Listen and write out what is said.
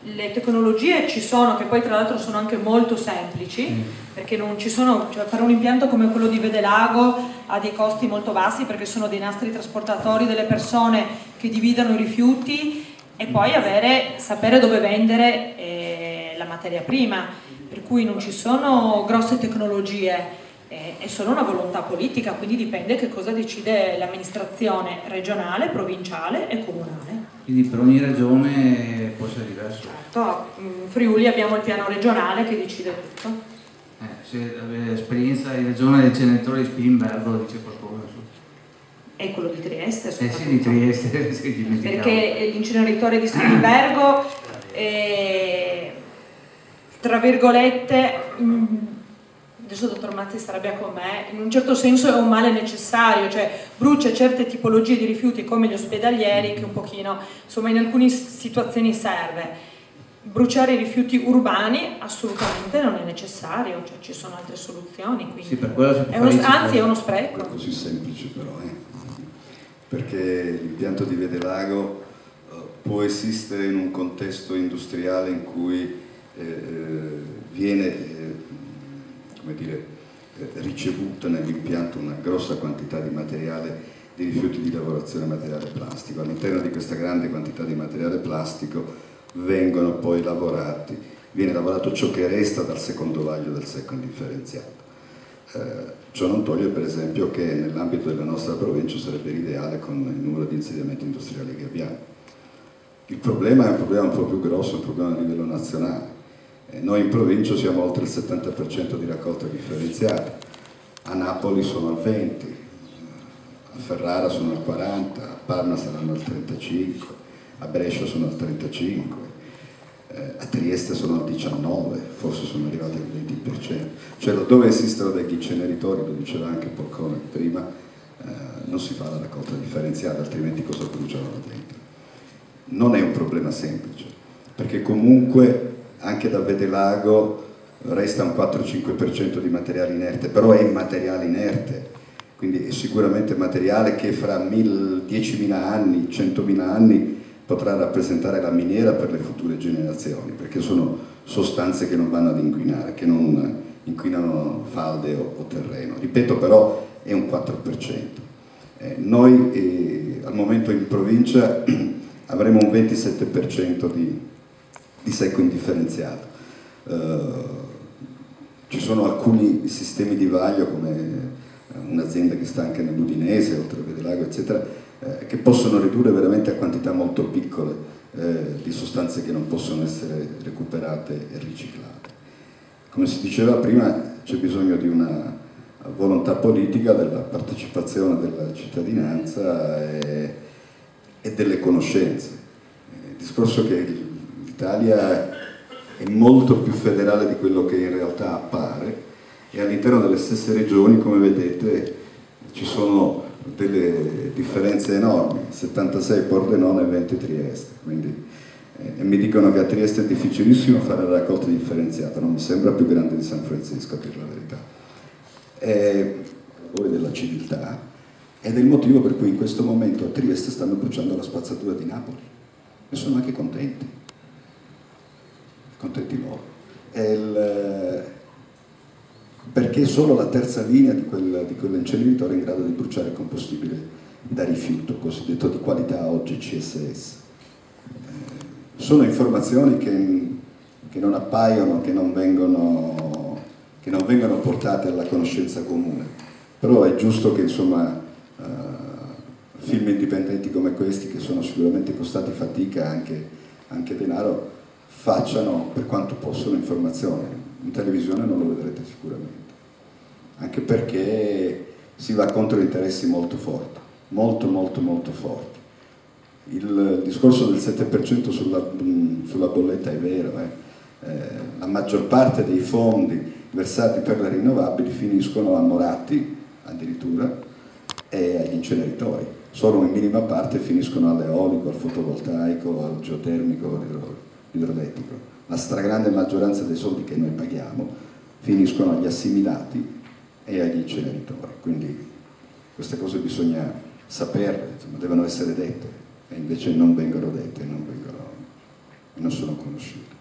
le tecnologie ci sono, che poi tra l'altro sono anche molto semplici, perché non ci sono, cioè fare un impianto come quello di Vedelago ha dei costi molto bassi, perché sono dei nastri trasportatori, delle persone che dividono i rifiuti, e poi sapere dove vendere la materia prima, per cui non ci sono grosse tecnologie, è solo una volontà politica, quindi dipende che cosa decide l'amministrazione regionale, provinciale e comunale. Quindi per ogni regione può essere diverso. Certo, in Friuli abbiamo il piano regionale che decide tutto. Se avete esperienza in regione del generatore di Spinbergo, dice qualcosa su. E quello di Trieste, sì, di Trieste, sì, perché l'inceneritore di Spinbergo, tra virgolette, adesso il dottor Mazzi si arrabbia con me, in un certo senso è un male necessario, cioè brucia certe tipologie di rifiuti come gli ospedalieri, che un pochino, insomma, in alcune situazioni serve. Bruciare i rifiuti urbani assolutamente non è necessario, cioè ci sono altre soluzioni, quindi sì, per quello anzi è uno spreco. Non è così semplice però, perché l'impianto di Vedelago può esistere in un contesto industriale in cui viene come dire, ricevuta nell'impianto una grossa quantità di materiale, di rifiuti di lavorazione materiale plastico. All'interno di questa grande quantità di materiale plastico vengono poi viene lavorato ciò che resta dal secondo vaglio del secco indifferenziato. Ciò non toglie per esempio che nell'ambito della nostra provincia sarebbe l'ideale con il numero di insediamenti industriali che abbiamo. Il problema è un problema un po' più grosso, è un problema a livello nazionale. Noi in provincia siamo oltre il 70% di raccolta differenziata, a Napoli sono al 20%, a Ferrara sono al 40%, a Parma saranno al 35%, a Brescia sono al 35%, a Trieste sono al 19%, forse sono arrivati al 20%. Cioè laddove esistono degli inceneritori, lo diceva anche Porcone prima, non si fa la raccolta differenziata, altrimenti cosa bruciano là dentro? Non è un problema semplice, perché comunque anche da Vedelago resta un 4-5% di materiale inerte, però è materiale inerte, quindi è sicuramente materiale che fra 10.000 anni, 100.000 anni potrà rappresentare la miniera per le future generazioni, perché sono sostanze che non vanno ad inquinare, che non inquinano falde o terreno. Ripeto, però è un 4%. Noi al momento in provincia avremo un 27% di secco indifferenziato. Ci sono alcuni sistemi di vaglio, come un'azienda che sta anche nell'Udinese, oltre a Vedelago, eccetera, che possono ridurre veramente a quantità molto piccole di sostanze che non possono essere recuperate e riciclate. Come si diceva prima, c'è bisogno di una volontà politica, della partecipazione della cittadinanza e delle conoscenze. Il discorso che l'Italia è molto più federale di quello che in realtà appare, e all'interno delle stesse regioni, come vedete, ci sono delle differenze enormi, 76 Pordenone e 20 Trieste, quindi, e mi dicono che a Trieste è difficilissimo fare la raccolta differenziata, non mi sembra più grande di San Francisco, a dire la verità. È poi della civiltà, ed è il motivo per cui in questo momento a Trieste stanno bruciando la spazzatura di Napoli, e sono anche contenti loro. Perché solo la terza linea di quell'inceneritore è in grado di bruciare combustibile da rifiuto, cosiddetto di qualità oggi CSS. Sono informazioni che non appaiono, che non vengono portate alla conoscenza comune, però è giusto che insomma film indipendenti come questi, che sono sicuramente costati fatica e anche denaro, facciano per quanto possono informazione. In televisione non lo vedrete sicuramente, anche perché si va contro interessi molto forti, molto forti. Il discorso del 7% sulla bolletta è vero, la maggior parte dei fondi versati per le rinnovabili finiscono a Moratti addirittura e agli inceneritori, solo in minima parte finiscono all'eolico, al fotovoltaico, al geotermico, all'idroelettrico. La stragrande maggioranza dei soldi che noi paghiamo finiscono agli assimilati e agli inceneritori, quindi queste cose bisogna saperle, insomma, devono essere dette, e invece non vengono dette, non non sono conosciute.